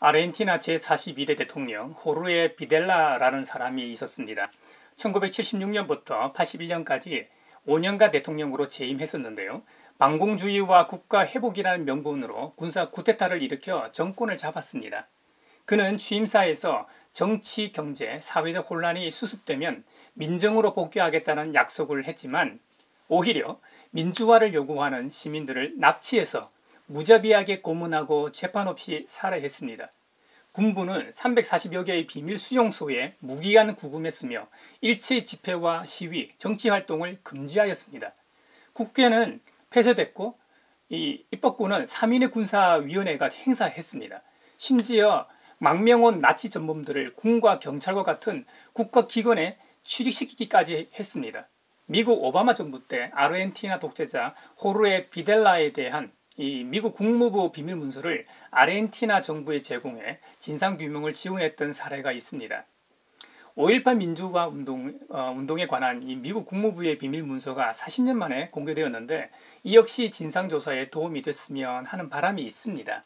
아르헨티나 제42대 대통령 호르헤 비델라라는 사람이 있었습니다. 1976년부터 81년까지 5년간 대통령으로 재임했었는데요. 반공주의와 국가회복이라는 명분으로 군사 쿠데타를 일으켜 정권을 잡았습니다. 그는 취임사에서 정치, 경제, 사회적 혼란이 수습되면 민정으로 복귀하겠다는 약속을 했지만 오히려 민주화를 요구하는 시민들을 납치해서 무자비하게 고문하고 재판 없이 살해했습니다. 군부는 340여 개의 비밀 수용소에 무기한 구금했으며 일체 집회와 시위, 정치활동을 금지하였습니다. 국회는 폐쇄됐고 입법부는 3인의 군사위원회가 행사했습니다. 심지어 망명온 나치 전범들을 군과 경찰과 같은 국가기관에 취직시키기까지 했습니다. 미국 오바마 정부 때 아르헨티나 독재자 호르헤 비델라에 대한 이 미국 국무부 비밀문서를 아르헨티나 정부에 제공해 진상규명을 지원했던 사례가 있습니다. 5.18 민주화 운동에 관한 이 미국 국무부의 비밀문서가 40년 만에 공개되었는데 이 역시 진상조사에 도움이 됐으면 하는 바람이 있습니다.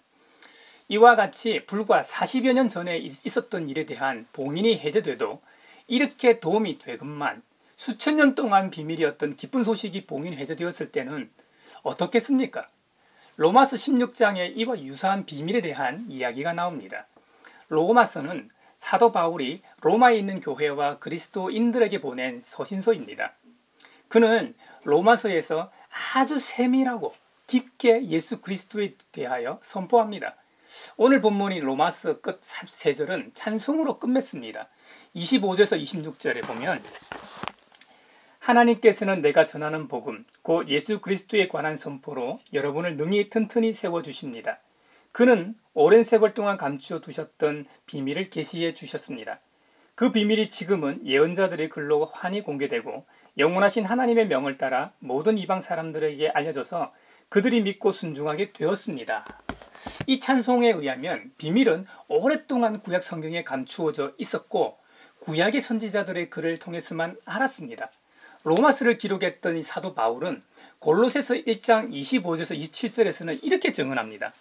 이와 같이 불과 40여 년 전에 있었던 일에 대한 봉인이 해제돼도 이렇게 도움이 되건만 수천 년 동안 비밀이었던 기쁜 소식이 봉인 해제되었을 때는 어떻겠습니까? 로마서 16장에 이와 유사한 비밀에 대한 이야기가 나옵니다. 로마서는 사도 바울이 로마에 있는 교회와 그리스도인들에게 보낸 서신서입니다. 그는 로마서에서 아주 세밀하고 깊게 예수 그리스도에 대하여 선포합니다. 오늘 본문인 로마서 끝 3절은 찬송으로 끝맺습니다. 25절에서 26절에 보면 하나님께서는 내가 전하는 복음, 곧 예수 그리스도에 관한 선포로 여러분을 능히 튼튼히 세워주십니다. 그는 오랜 세월 동안 감추어 두셨던 비밀을 계시해 주셨습니다. 그 비밀이 지금은 예언자들의 글로 환히 공개되고 영원하신 하나님의 명을 따라 모든 이방 사람들에게 알려져서 그들이 믿고 순종하게 되었습니다. 이 찬송에 의하면 비밀은 오랫동안 구약 성경에 감추어져 있었고 구약의 선지자들의 글을 통해서만 알았습니다. 로마서를 기록했던 이 사도 바울은 골로새서 1장 25절에서 27절에서는 이렇게 증언합니다.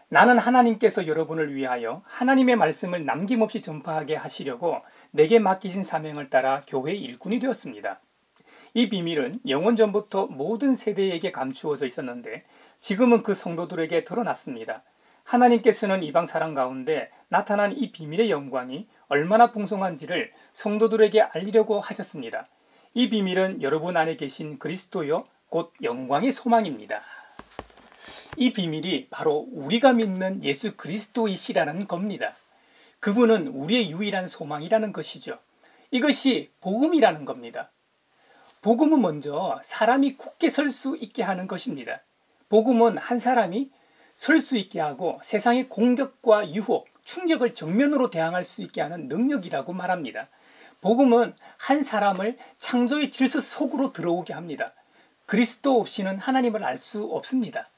나는 하나님께서 여러분을 위하여 하나님의 말씀을 남김없이 전파하게 하시려고 내게 맡기신 사명을 따라 교회의 일꾼이 되었습니다. 이 비밀은 영원 전부터 모든 세대에게 감추어져 있었는데 지금은 그 성도들에게 드러났습니다. 하나님께서는 이방 사람 가운데 나타난 이 비밀의 영광이 얼마나 풍성한지를 성도들에게 알리려고 하셨습니다. 이 비밀은 여러분 안에 계신 그리스도요 곧 영광의 소망입니다. 이 비밀이 바로 우리가 믿는 예수 그리스도이시라는 겁니다. 그분은 우리의 유일한 소망이라는 것이죠. 이것이 복음이라는 겁니다. 복음은 먼저 사람이 굳게 설 수 있게 하는 것입니다. 복음은 한 사람이 설 수 있게 하고 세상의 공격과 유혹, 충격을 정면으로 대항할 수 있게 하는 능력이라고 말합니다. 복음은 한 사람을 창조의 질서 속으로 들어오게 합니다. 그리스도 없이는 하나님을 알 수 없습니다.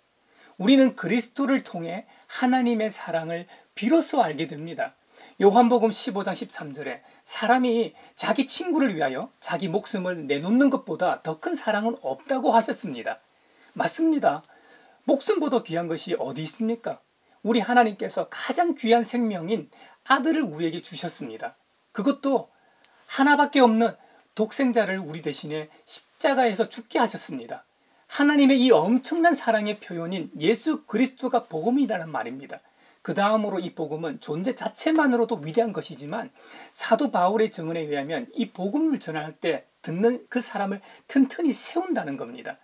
우리는 그리스도를 통해 하나님의 사랑을 비로소 알게 됩니다. 요한복음 15장 13절에 사람이 자기 친구를 위하여 자기 목숨을 내놓는 것보다 더 큰 사랑은 없다고 하셨습니다. 맞습니다. 목숨보다 귀한 것이 어디 있습니까? 우리 하나님께서 가장 귀한 생명인 아들을 우리에게 주셨습니다. 그것도 하나밖에 없는 독생자를 우리 대신에 십자가에서 죽게 하셨습니다. 하나님의 이 엄청난 사랑의 표현인 예수 그리스도가 복음이라는 말입니다. 그 다음으로 이 복음은 존재 자체만으로도 위대한 것이지만 사도 바울의 증언에 의하면 이 복음을 전할 때 듣는 그 사람을 튼튼히 세운다는 겁니다.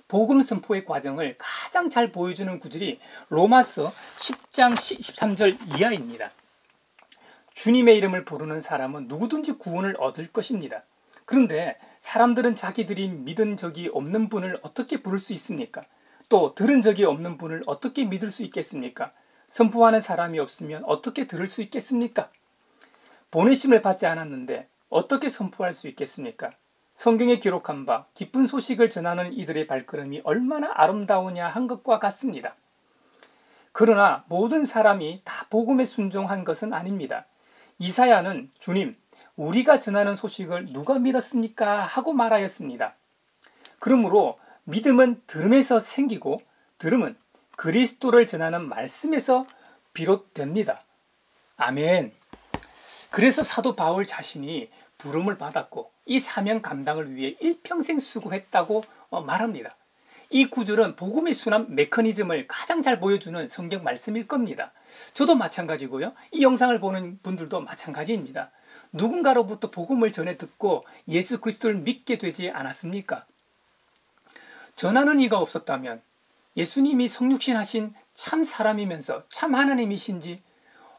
복음 선포의 과정을 가장 잘 보여주는 구절이 로마서 10장 13절 이하입니다. 주님의 이름을 부르는 사람은 누구든지 구원을 얻을 것입니다. 그런데 사람들은 자기들이 믿은 적이 없는 분을 어떻게 부를 수 있습니까? 또 들은 적이 없는 분을 어떻게 믿을 수 있겠습니까? 선포하는 사람이 없으면 어떻게 들을 수 있겠습니까? 보내심을 받지 않았는데 어떻게 선포할 수 있겠습니까? 성경에 기록한 바 기쁜 소식을 전하는 이들의 발걸음이 얼마나 아름다우냐 한 것과 같습니다. 그러나 모든 사람이 다 복음에 순종한 것은 아닙니다. 이사야는 주님, 우리가 전하는 소식을 누가 믿었습니까? 하고 말하였습니다. 그러므로 믿음은 들음에서 생기고 들음은 그리스도를 전하는 말씀에서 비롯됩니다. 아멘. 그래서 사도 바울 자신이 부름을 받았고 이 사명 감당을 위해 일평생 수고했다고 말합니다. 이 구절은 복음의 순환 메커니즘을 가장 잘 보여주는 성경 말씀일 겁니다. 저도 마찬가지고요. 이 영상을 보는 분들도 마찬가지입니다. 누군가로부터 복음을 전해 듣고 예수 그리스도를 믿게 되지 않았습니까? 전하는 이가 없었다면 예수님이 성육신 하신 참 사람이면서 참 하나님이신지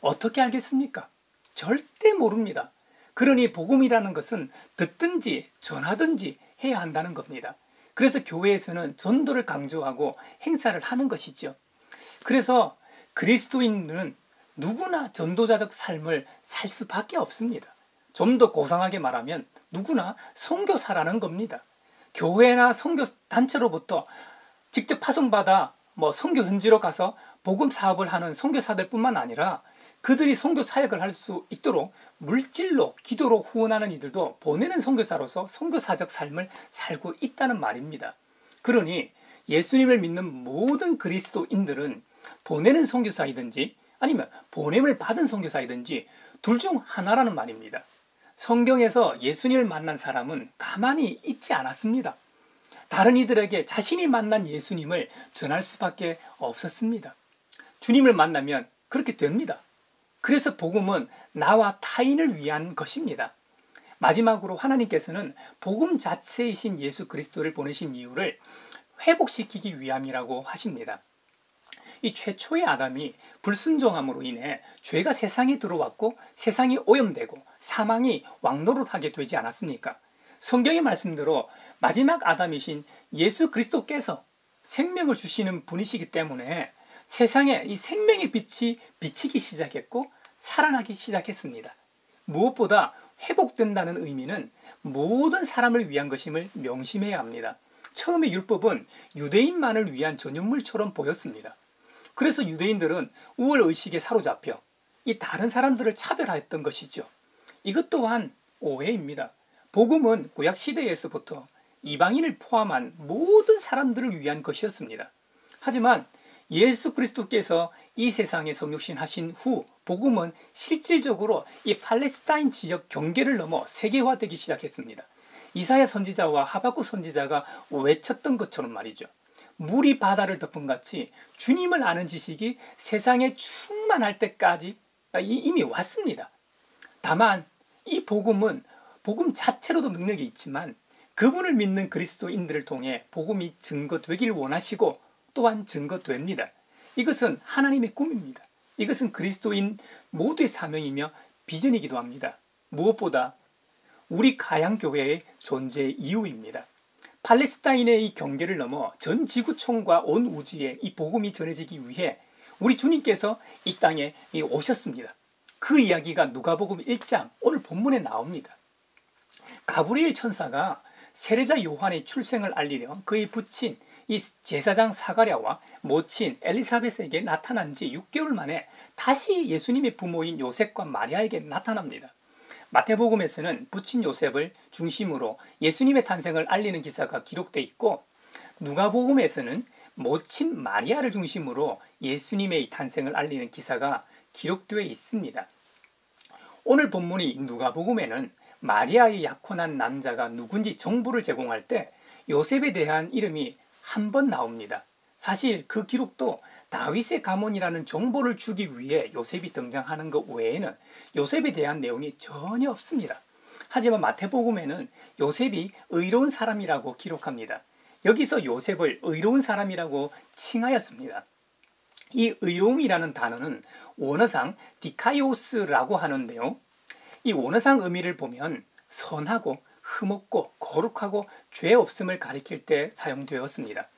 어떻게 알겠습니까? 절대 모릅니다. 그러니 복음이라는 것은 듣든지 전하든지 해야 한다는 겁니다. 그래서 교회에서는 전도를 강조하고 행사를 하는 것이죠. 그래서 그리스도인은 누구나 전도자적 삶을 살 수밖에 없습니다. 좀 더 고상하게 말하면 누구나 선교사라는 겁니다. 교회나 선교단체로부터 직접 파송받아 선교 현지로 가서 복음 사업을 하는 선교사들뿐만 아니라 그들이 선교 사역을 할 수 있도록 물질로 기도로 후원하는 이들도 보내는 선교사로서 선교사적 삶을 살고 있다는 말입니다. 그러니 예수님을 믿는 모든 그리스도인들은 보내는 선교사이든지 아니면 보냄을 받은 선교사이든지 둘 중 하나라는 말입니다. 성경에서 예수님을 만난 사람은 가만히 있지 않았습니다. 다른 이들에게 자신이 만난 예수님을 전할 수밖에 없었습니다. 주님을 만나면 그렇게 됩니다. 그래서 복음은 나와 타인을 위한 것입니다. 마지막으로 하나님께서는 복음 자체이신 예수 그리스도를 보내신 이유를 회복시키기 위함이라고 하십니다. 이 최초의 아담이 불순종함으로 인해 죄가 세상에 들어왔고 세상이 오염되고 사망이 왕노릇하게 되지 않았습니까? 성경의 말씀대로 마지막 아담이신 예수 그리스도께서 생명을 주시는 분이시기 때문에 세상에 이 생명의 빛이 비치기 시작했고 살아나기 시작했습니다. 무엇보다 회복된다는 의미는 모든 사람을 위한 것임을 명심해야 합니다. 처음에 율법은 유대인만을 위한 전유물처럼 보였습니다. 그래서 유대인들은 우월의식에 사로잡혀 이 다른 사람들을 차별하였던 것이죠. 이것 또한 오해입니다. 복음은 구약 시대에서부터 이방인을 포함한 모든 사람들을 위한 것이었습니다. 하지만 예수 그리스도께서 이 세상에 성육신 하신 후 복음은 실질적으로 이 팔레스타인 지역 경계를 넘어 세계화되기 시작했습니다. 이사야 선지자와 하박국 선지자가 외쳤던 것처럼 말이죠. 물이 바다를 덮은 같이 주님을 아는 지식이 세상에 충만할 때까지 이미 왔습니다. 다만 이 복음은 복음 자체로도 능력이 있지만 그분을 믿는 그리스도인들을 통해 복음이 증거되길 원하시고 또한 증거됩니다. 이것은 하나님의 꿈입니다. 이것은 그리스도인 모두의 사명이며 비전이기도 합니다. 무엇보다 우리 가양교회의 존재의 이유입니다. 팔레스타인의 이 경계를 넘어 전 지구촌과 온 우주에 이 복음이 전해지기 위해 우리 주님께서 이 땅에 오셨습니다. 그 이야기가 누가복음 1장 오늘 본문에 나옵니다. 가브리엘 천사가 세례자 요한의 출생을 알리려 그의 부친 이 제사장 사가랴와 모친 엘리사벳에게 나타난 지 6개월 만에 다시 예수님의 부모인 요셉과 마리아에게 나타납니다. 마태복음에서는 부친 요셉을 중심으로 예수님의 탄생을 알리는 기사가 기록되어 있고 누가복음에서는 모친 마리아를 중심으로 예수님의 탄생을 알리는 기사가 기록되어 있습니다. 오늘 본문이 누가복음에는 마리아의 약혼한 남자가 누군지 정보를 제공할 때 요셉에 대한 이름이 한 번 나옵니다. 사실 그 기록도 다윗의 가문이라는 정보를 주기 위해 요셉이 등장하는 것 외에는 요셉에 대한 내용이 전혀 없습니다. 하지만 마태복음에는 요셉이 의로운 사람이라고 기록합니다. 여기서 요셉을 의로운 사람이라고 칭하였습니다. 이 의로움이라는 단어는 원어상 디카이오스라고 하는데요. 이 원어상 의미를 보면 선하고 흠없고 거룩하고 죄 없음을 가리킬 때 사용되었습니다.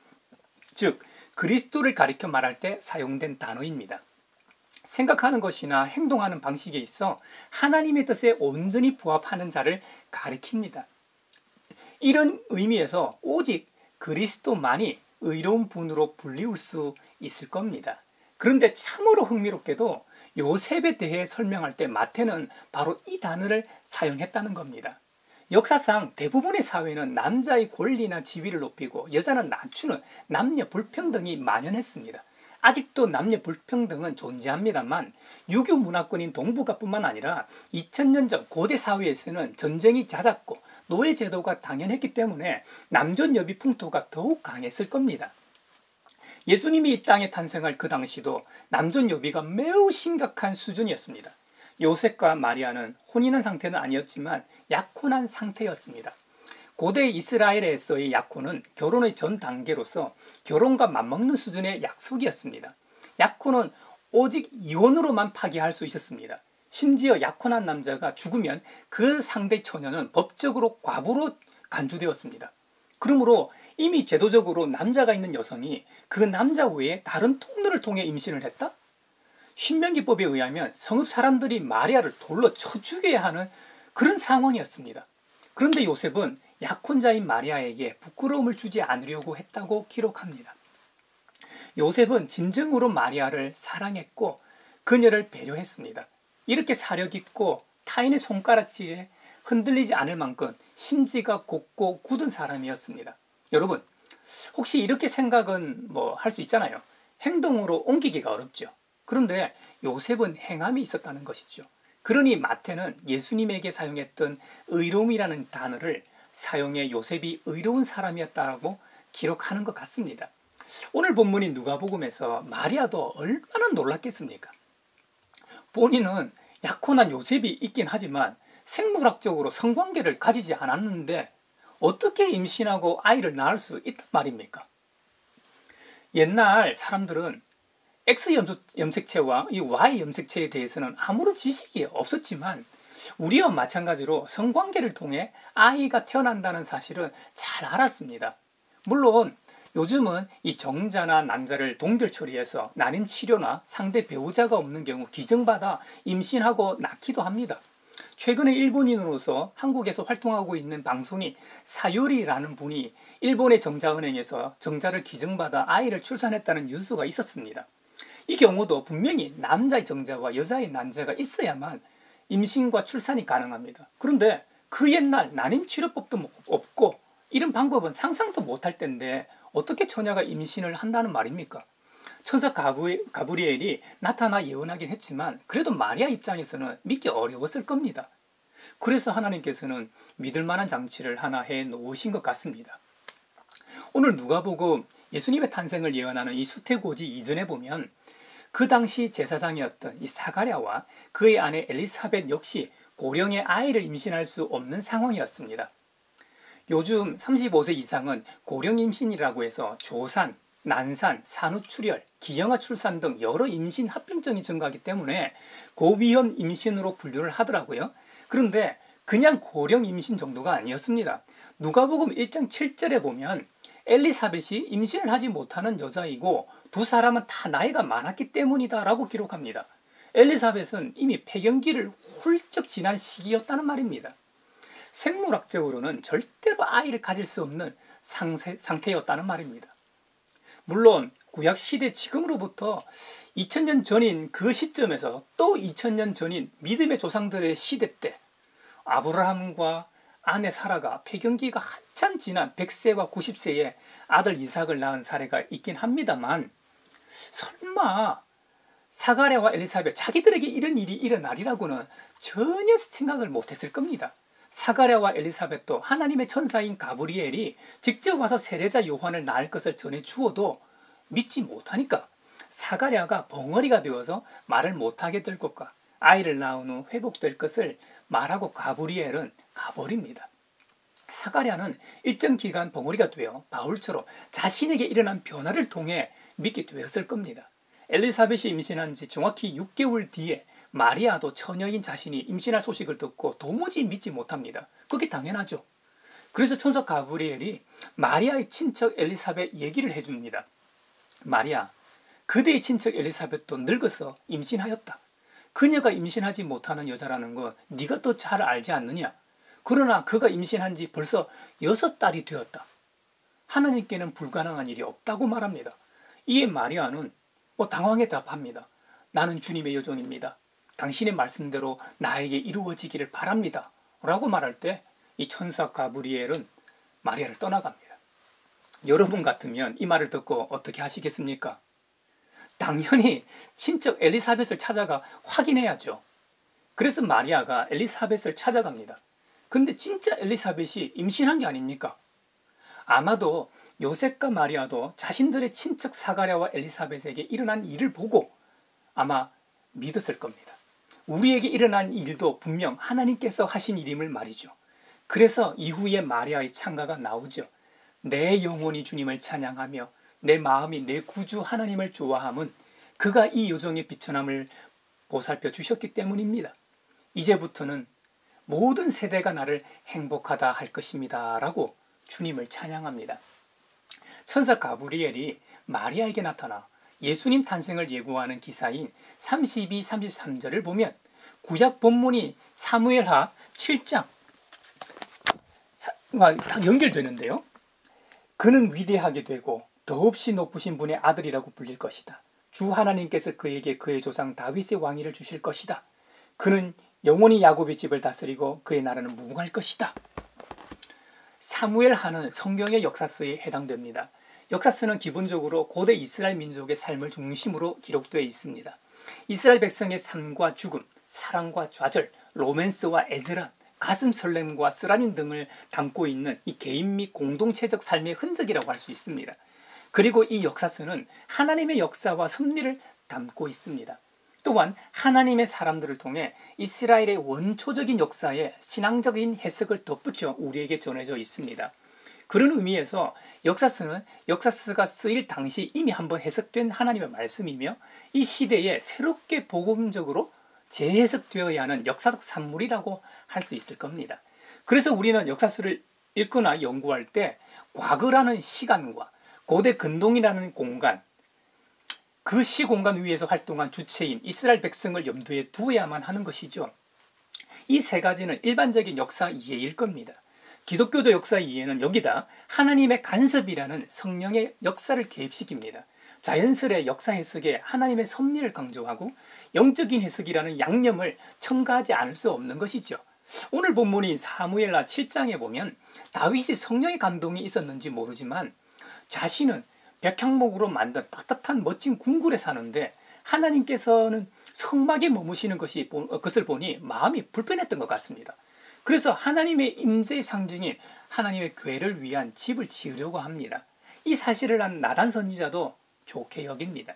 즉 그리스도를 가리켜 말할 때 사용된 단어입니다. 생각하는 것이나 행동하는 방식에 있어 하나님의 뜻에 온전히 부합하는 자를 가리킵니다. 이런 의미에서 오직 그리스도만이 의로운 분으로 불리울 수 있을 겁니다. 그런데 참으로 흥미롭게도 요셉에 대해 설명할 때 마태는 바로 이 단어를 사용했다는 겁니다. 역사상 대부분의 사회는 남자의 권리나 지위를 높이고 여자는 낮추는 남녀 불평등이 만연했습니다. 아직도 남녀 불평등은 존재합니다만 유교 문화권인 동북아뿐만 아니라 2000년 전 고대 사회에서는 전쟁이 잦았고 노예 제도가 당연했기 때문에 남존여비 풍토가 더욱 강했을 겁니다. 예수님이 이 땅에 탄생할 그 당시도 남존여비가 매우 심각한 수준이었습니다. 요셉과 마리아는 혼인한 상태는 아니었지만 약혼한 상태였습니다. 고대 이스라엘에서의 약혼은 결혼의 전 단계로서 결혼과 맞먹는 수준의 약속이었습니다. 약혼은 오직 이혼으로만 파기할 수 있었습니다. 심지어 약혼한 남자가 죽으면 그 상대 처녀는 법적으로 과부로 간주되었습니다. 그러므로 이미 제도적으로 남자가 있는 여성이 그 남자 외에 다른 통로를 통해 임신을 했다? 신명기법에 의하면 성읍 사람들이 마리아를 돌로 쳐 죽여야 하는 그런 상황이었습니다. 그런데 요셉은 약혼자인 마리아에게 부끄러움을 주지 않으려고 했다고 기록합니다. 요셉은 진정으로 마리아를 사랑했고 그녀를 배려했습니다. 이렇게 사려 깊고 타인의 손가락질에 흔들리지 않을 만큼 심지가 곱고 굳은 사람이었습니다. 여러분, 혹시 이렇게 생각은 할 수 있잖아요. 행동으로 옮기기가 어렵죠. 그런데 요셉은 행함이 있었다는 것이죠. 그러니 마태는 예수님에게 사용했던 의로움이라는 단어를 사용해 요셉이 의로운 사람이었다고 기록하는 것 같습니다. 오늘 본문인 누가복음에서 마리아도 얼마나 놀랐겠습니까? 본인은 약혼한 요셉이 있긴 하지만 생물학적으로 성관계를 가지지 않았는데 어떻게 임신하고 아이를 낳을 수 있단 말입니까? 옛날 사람들은 X 염색체와 이 Y 염색체에 대해서는 아무런 지식이 없었지만 우리와 마찬가지로 성관계를 통해 아이가 태어난다는 사실은 잘 알았습니다. 물론 요즘은 이 정자나 난자를 동결 처리해서 난임 치료나 상대 배우자가 없는 경우 기증받아 임신하고 낳기도 합니다. 최근에 일본인으로서 한국에서 활동하고 있는 방송인 사요리라는 분이 일본의 정자은행에서 정자를 기증받아 아이를 출산했다는 뉴스가 있었습니다. 이 경우도 분명히 남자의 정자와 여자의 난자가 있어야만 임신과 출산이 가능합니다. 그런데 그 옛날 난임치료법도 없고 이런 방법은 상상도 못할 텐데 어떻게 처녀가 임신을 한다는 말입니까? 천사 가브리엘이 나타나 예언하긴 했지만 그래도 마리아 입장에서는 믿기 어려웠을 겁니다. 그래서 하나님께서는 믿을 만한 장치를 하나 해 놓으신 것 같습니다. 오늘 누가복음 예수님의 탄생을 예언하는 이 수태고지 이전에 보면 그 당시 제사장이었던 이 사가랴와 그의 아내 엘리사벳 역시 고령의 아이를 임신할 수 없는 상황이었습니다. 요즘 35세 이상은 고령 임신이라고 해서 조산, 난산, 산후출혈, 기형아 출산 등 여러 임신 합병증이 증가하기 때문에 고위험 임신으로 분류를 하더라고요. 그런데 그냥 고령 임신 정도가 아니었습니다. 누가복음 1장 7절에 보면 엘리사벳이 임신을 하지 못하는 여자이고 두 사람은 다 나이가 많았기 때문이다 라고 기록합니다. 엘리사벳은 이미 폐경기를 훌쩍 지난 시기였다는 말입니다. 생물학적으로는 절대로 아이를 가질 수 없는 상태였다는 말입니다. 물론 구약시대 지금으로부터 2000년 전인 그 시점에서 또 2000년 전인 믿음의 조상들의 시대 때 아브라함과 아내 사라가 폐경기가 한참 지난 100세와 90세에 아들 이삭을 낳은 사례가 있긴 합니다만 설마 사가랴와 엘리사벳 자기들에게 이런 일이 일어나리라고는 전혀 생각을 못했을 겁니다. 사가랴와 엘리사벳도 하나님의 천사인 가브리엘이 직접 와서 세례자 요한을 낳을 것을 전해 주어도 믿지 못하니까 사가랴가 벙어리가 되어서 말을 못하게 될 것과 아이를 낳은 후 회복될 것을 말하고 가브리엘은 가버립니다. 사가랴는 일정 기간 벙어리가 되어 바울처럼 자신에게 일어난 변화를 통해 믿게 되었을 겁니다. 엘리사벳이 임신한 지 정확히 6개월 뒤에 마리아도 처녀인 자신이 임신할 소식을 듣고 도무지 믿지 못합니다. 그게 당연하죠. 그래서 천사 가브리엘이 마리아의 친척 엘리사벳 얘기를 해줍니다. 마리아, 그대의 친척 엘리사벳도 늙어서 임신하였다. 그녀가 임신하지 못하는 여자라는 거 네가 더 잘 알지 않느냐? 그러나 그가 임신한 지 벌써 6달이 되었다. 하나님께는 불가능한 일이 없다고 말합니다. 이에 마리아는 당황해 답합니다. 나는 주님의 여종입니다. 당신의 말씀대로 나에게 이루어지기를 바랍니다. 라고 말할 때 이 천사 가브리엘은 마리아를 떠나갑니다. 여러분 같으면 이 말을 듣고 어떻게 하시겠습니까? 당연히 친척 엘리사벳을 찾아가 확인해야죠. 그래서 마리아가 엘리사벳을 찾아갑니다. 근데 진짜 엘리사벳이 임신한 게 아닙니까? 아마도 요셉과 마리아도 자신들의 친척 사가랴와 엘리사벳에게 일어난 일을 보고 아마 믿었을 겁니다. 우리에게 일어난 일도 분명 하나님께서 하신 일임을 말이죠. 그래서 이후에 마리아의 찬가가 나오죠. 내 영혼이 주님을 찬양하며 내 마음이 내 구주 하나님을 좋아함은 그가 이 여종의 비천함을 보살펴 주셨기 때문입니다. 이제부터는 모든 세대가 나를 행복하다 할 것입니다. 라고 주님을 찬양합니다. 천사 가브리엘이 마리아에게 나타나 예수님 탄생을 예고하는 기사인 32, 33절을 보면 구약 본문이 사무엘하 7장과 딱 연결되는데요. 그는 위대하게 되고 더없이 높으신 분의 아들이라고 불릴 것이다. 주 하나님께서 그에게 그의 조상 다윗의 왕위를 주실 것이다. 그는 영원히 야곱의 집을 다스리고 그의 나라는 무궁할 것이다. 사무엘하는 성경의 역사서에 해당됩니다. 역사서는 기본적으로 고대 이스라엘 민족의 삶을 중심으로 기록되어 있습니다. 이스라엘 백성의 삶과 죽음, 사랑과 좌절, 로맨스와 애절함, 가슴 설렘과 쓰라린 등을 담고 있는 이 개인 및 공동체적 삶의 흔적이라고 할 수 있습니다. 그리고 이 역사서는 하나님의 역사와 섭리를 담고 있습니다. 또한 하나님의 사람들을 통해 이스라엘의 원초적인 역사에 신앙적인 해석을 덧붙여 우리에게 전해져 있습니다. 그런 의미에서 역사서는 역사서가 쓰일 당시 이미 한번 해석된 하나님의 말씀이며 이 시대에 새롭게 복음적으로 재해석되어야 하는 역사적 산물이라고 할 수 있을 겁니다. 그래서 우리는 역사서를 읽거나 연구할 때 과거라는 시간과 고대 근동이라는 공간, 그 시공간 위에서 활동한 주체인 이스라엘 백성을 염두에 두어야만 하는 것이죠. 이 세 가지는 일반적인 역사 이해일 겁니다. 기독교적 역사 이해는 여기다 하나님의 간섭이라는 성령의 역사를 개입시킵니다. 자연스레 역사 해석에 하나님의 섭리를 강조하고 영적인 해석이라는 양념을 첨가하지 않을 수 없는 것이죠. 오늘 본문인 사무엘하 7장에 보면 다윗이 성령의 감동이 있었는지 모르지만 자신은 백향목으로 만든 따뜻한 멋진 궁궐에 사는데 하나님께서는 성막에 머무시는 것을 보니 마음이 불편했던 것 같습니다. 그래서 하나님의 임재의 상징인 하나님의 궤를 위한 집을 지으려고 합니다. 이 사실을 한 나단 선지자도 좋게 여깁니다.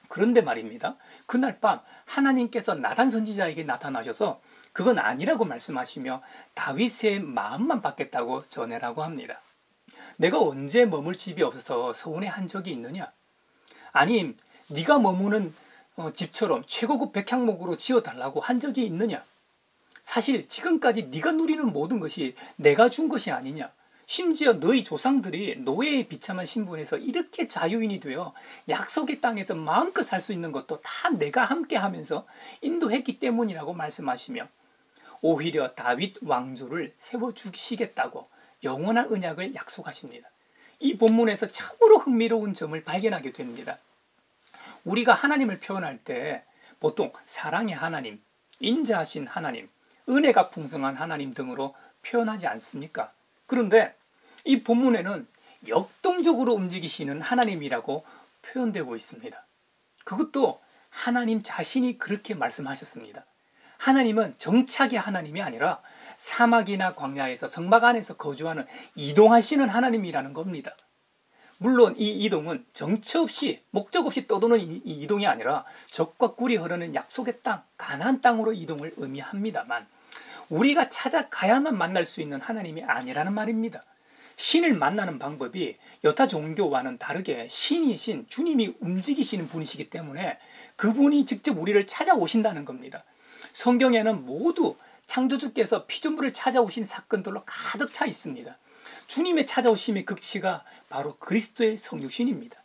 그런데 말입니다. 그날 밤 하나님께서 나단 선지자에게 나타나셔서 그건 아니라고 말씀하시며 다윗의 마음만 받겠다고 전해라고 합니다. 내가 언제 머물 집이 없어서 서운해한 적이 있느냐? 아니, 네가 머무는 집처럼 최고급 백향목으로 지어달라고 한 적이 있느냐? 사실 지금까지 네가 누리는 모든 것이 내가 준 것이 아니냐? 심지어 너희 조상들이 노예의 비참한 신분에서 이렇게 자유인이 되어 약속의 땅에서 마음껏 살 수 있는 것도 다 내가 함께 하면서 인도했기 때문이라고 말씀하시며 오히려 다윗 왕조를 세워주시겠다고 영원한 언약을 약속하십니다. 이 본문에서 참으로 흥미로운 점을 발견하게 됩니다. 우리가 하나님을 표현할 때 보통 사랑의 하나님, 인자하신 하나님, 은혜가 풍성한 하나님 등으로 표현하지 않습니까? 그런데 이 본문에는 역동적으로 움직이시는 하나님이라고 표현되고 있습니다. 그것도 하나님 자신이 그렇게 말씀하셨습니다. 하나님은 정착의 하나님이 아니라 사막이나 광야에서 성막 안에서 거주하는 이동하시는 하나님이라는 겁니다. 물론 이 이동은 정처 없이 목적 없이 떠도는 이 이동이 아니라 적과 꿀이 흐르는 약속의 땅, 가나안 땅으로 이동을 의미합니다만 우리가 찾아가야만 만날 수 있는 하나님이 아니라는 말입니다. 신을 만나는 방법이 여타 종교와는 다르게 신이신 주님이 움직이시는 분이시기 때문에 그분이 직접 우리를 찾아오신다는 겁니다. 성경에는 모두 창조주께서 피조물을 찾아오신 사건들로 가득 차 있습니다. 주님의 찾아오심의 극치가 바로 그리스도의 성육신입니다.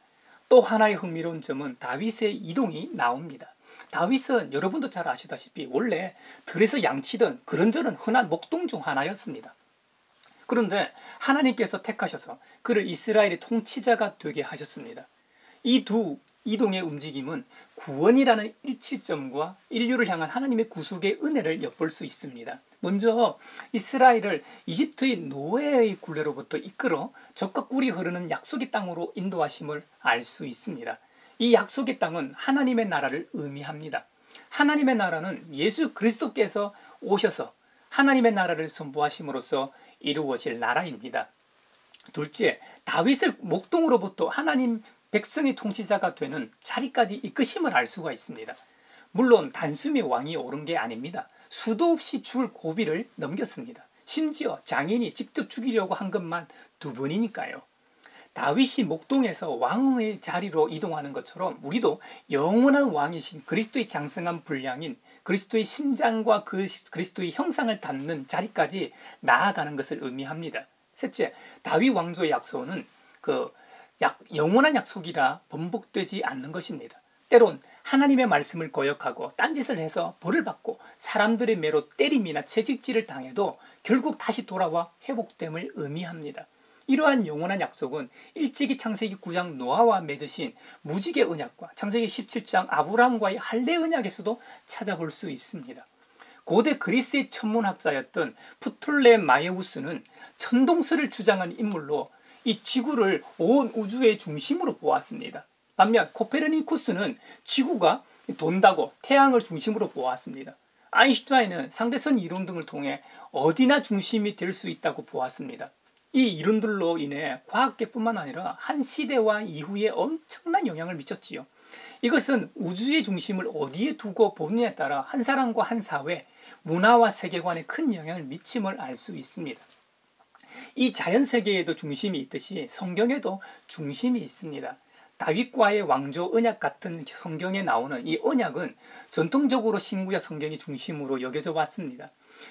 또 하나의 흥미로운 점은 다윗의 이동이 나옵니다. 다윗은 여러분도 잘 아시다시피 원래 들에서 양치던 그런저런 흔한 목동 중 하나였습니다. 그런데 하나님께서 택하셔서 그를 이스라엘의 통치자가 되게 하셨습니다. 이 두 이동의 움직임은 구원이라는 일치점과 인류를 향한 하나님의 구속의 은혜를 엿볼 수 있습니다. 먼저 이스라엘을 이집트의 노예의 굴레로부터 이끌어 적과 꿀이 흐르는 약속의 땅으로 인도하심을 알 수 있습니다. 이 약속의 땅은 하나님의 나라를 의미합니다. 하나님의 나라는 예수 그리스도께서 오셔서 하나님의 나라를 선포하심으로써 이루어질 나라입니다. 둘째, 다윗을 목동으로부터 하나님 백성의 통치자가 되는 자리까지 이끄심을 알 수가 있습니다. 물론 단숨에 왕이 오른 게 아닙니다. 수도 없이 줄 고비를 넘겼습니다. 심지어 장인이 직접 죽이려고 한 것만 2번이니까요. 다윗이 목동에서 왕의 자리로 이동하는 것처럼 우리도 영원한 왕이신 그리스도의 장성한 분량인 그리스도의 심장과 그리스도의 형상을 닮는 자리까지 나아가는 것을 의미합니다. 셋째, 다윗 왕조의 약속은 영원한 약속이라 번복되지 않는 것입니다. 때론 하나님의 말씀을 거역하고 딴짓을 해서 벌을 받고 사람들의 매로 때림이나 채찍질을 당해도 결국 다시 돌아와 회복됨을 의미합니다. 이러한 영원한 약속은 일찍이 창세기 9장 노아와 맺으신 무지개 언약과 창세기 17장 아브라함과의 할례 언약에서도 찾아볼 수 있습니다. 고대 그리스의 천문학자였던 프톨레마이우스는 천동설을 주장한 인물로 이 지구를 온 우주의 중심으로 보았습니다. 반면 코페르니쿠스는 지구가 돈다고 태양을 중심으로 보았습니다. 아인슈타인은 상대성 이론 등을 통해 어디나 중심이 될 수 있다고 보았습니다. 이 이론들로 인해 과학계뿐만 아니라 한 시대와 이후에 엄청난 영향을 미쳤지요. 이것은 우주의 중심을 어디에 두고 보느냐에 따라 한 사람과 한 사회, 문화와 세계관에 큰 영향을 미침을 알 수 있습니다. 이 자연세계에도 중심이 있듯이 성경에도 중심이 있습니다. 다윗과의 왕조 언약 같은 성경에 나오는 이 언약은 전통적으로 신구약 성경이 중심으로 여겨져 왔습니다.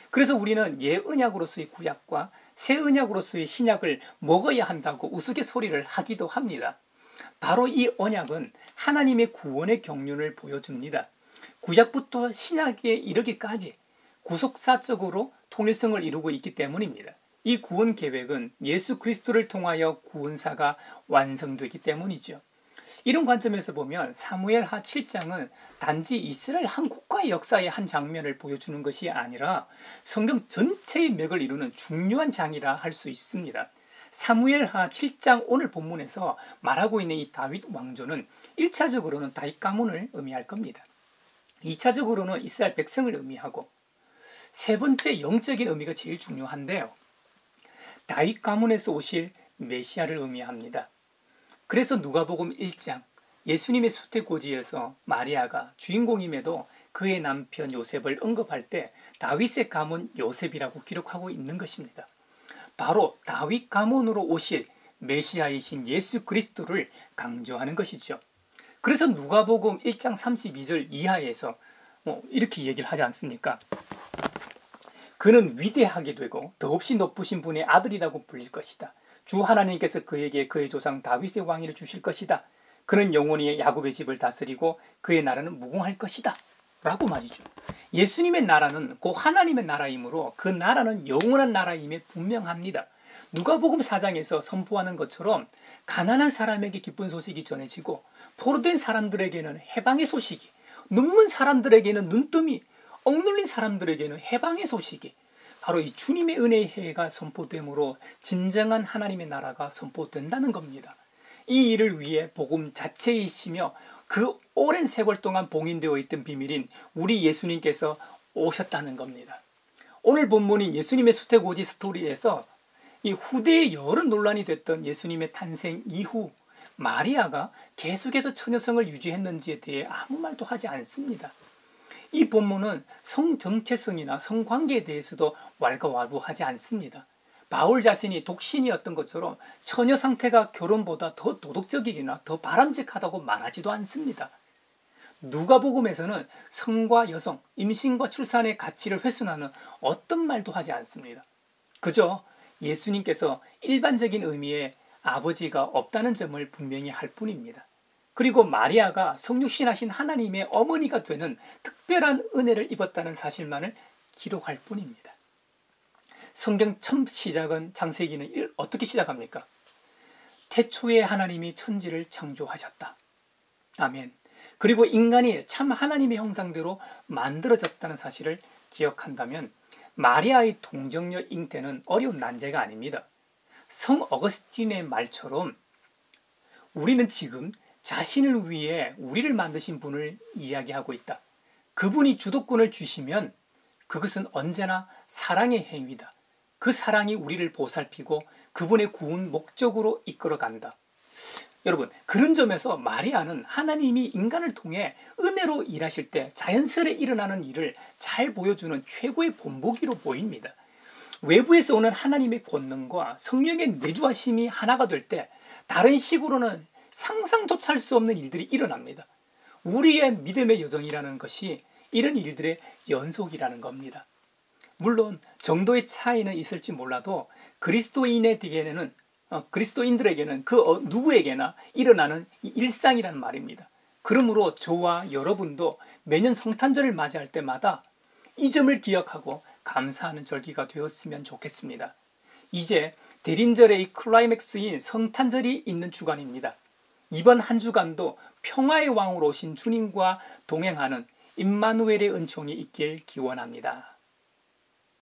그래서 우리는 예언약으로서의 구약과 새 언약으로서의 신약을 먹어야 한다고 우스갯소리를 하기도 합니다. 바로 이 언약은 하나님의 구원의 경륜을 보여줍니다. 구약부터 신약에 이르기까지 구속사적으로 통일성을 이루고 있기 때문입니다. 이 구원 계획은 예수 그리스도를 통하여 구원사가 완성되기 때문이죠. 이런 관점에서 보면 사무엘하 7장은 단지 이스라엘 한 국가의 역사의 한 장면을 보여주는 것이 아니라 성경 전체의 맥을 이루는 중요한 장이라 할 수 있습니다. 사무엘하 7장 오늘 본문에서 말하고 있는 이 다윗 왕조는 1차적으로는 다윗 가문을 의미할 겁니다. 2차적으로는 이스라엘 백성을 의미하고 세 번째 영적인 의미가 제일 중요한데요. 다윗 가문에서 오실 메시아를 의미합니다. 그래서 누가복음 1장 예수님의 수태고지에서 마리아가 주인공임에도 그의 남편 요셉을 언급할 때 다윗의 가문 요셉이라고 기록하고 있는 것입니다. 바로 다윗 가문으로 오실 메시아이신 예수 그리스도를 강조하는 것이죠. 그래서 누가복음 1장 32절 이하에서 이렇게 얘기를 하지 않습니까? 그는 위대하게 되고 더없이 높으신 분의 아들이라고 불릴 것이다. 주 하나님께서 그에게 그의 조상 다윗의 왕위를 주실 것이다. 그는 영원히 야곱의 집을 다스리고 그의 나라는 무궁할 것이다. 라고 말이죠. 예수님의 나라는 곧 하나님의 나라이므로 그 나라는 영원한 나라임에 분명합니다. 누가복음 4장에서 선포하는 것처럼 가난한 사람에게 기쁜 소식이 전해지고 포로된 사람들에게는 해방의 소식이, 눈먼 사람들에게는 눈뜸이, 억눌린 사람들에게는 해방의 소식이, 바로 이 주님의 은혜의 해가 선포되므로 진정한 하나님의 나라가 선포된다는 겁니다. 이 일을 위해 복음 자체이시며 그 오랜 세월 동안 봉인되어 있던 비밀인 우리 예수님께서 오셨다는 겁니다. 오늘 본문인 예수님의 수태고지 스토리에서 이 후대에 여러 논란이 됐던 예수님의 탄생 이후 마리아가 계속해서 처녀성을 유지했는지에 대해 아무 말도 하지 않습니다. 이 본문은 성 정체성이나 성관계에 대해서도 왈가왈부하지 않습니다. 바울 자신이 독신이었던 것처럼 처녀 상태가 결혼보다 더 도덕적이거나 더 바람직하다고 말하지도 않습니다. 누가복음에서는 성과 여성, 임신과 출산의 가치를 훼손하는 어떤 말도 하지 않습니다. 그저 예수님께서 일반적인 의미의 아버지가 없다는 점을 분명히 할 뿐입니다. 그리고 마리아가 성육신하신 하나님의 어머니가 되는 특별한 은혜를 입었다는 사실만을 기록할 뿐입니다. 성경 첫 시작은 창세기는 어떻게 시작합니까? 태초에 하나님이 천지를 창조하셨다. 아멘. 그리고 인간이 참 하나님의 형상대로 만들어졌다는 사실을 기억한다면 마리아의 동정녀 잉태는 어려운 난제가 아닙니다. 성 어거스틴의 말처럼 우리는 지금 자신을 위해 우리를 만드신 분을 이야기하고 있다. 그분이 주도권을 주시면 그것은 언제나 사랑의 행위다. 그 사랑이 우리를 보살피고 그분의 구원 목적으로 이끌어간다. 여러분, 그런 점에서 마리아는 하나님이 인간을 통해 은혜로 일하실 때 자연스레 일어나는 일을 잘 보여주는 최고의 본보기로 보입니다. 외부에서 오는 하나님의 권능과 성령의 내주하심이 하나가 될 때 다른 식으로는 상상조차 할 수 없는 일들이 일어납니다. 우리의 믿음의 여정이라는 것이 이런 일들의 연속이라는 겁니다. 물론 정도의 차이는 있을지 몰라도 그리스도인들에게는 그 누구에게나 일어나는 일상이라는 말입니다. 그러므로 저와 여러분도 매년 성탄절을 맞이할 때마다 이 점을 기억하고 감사하는 절기가 되었으면 좋겠습니다. 이제 대림절의 클라이맥스인 성탄절이 있는 주간입니다. 이번 한 주간도 평화의 왕으로 오신 주님과 동행하는 임마누엘의 은총이 있길 기원합니다.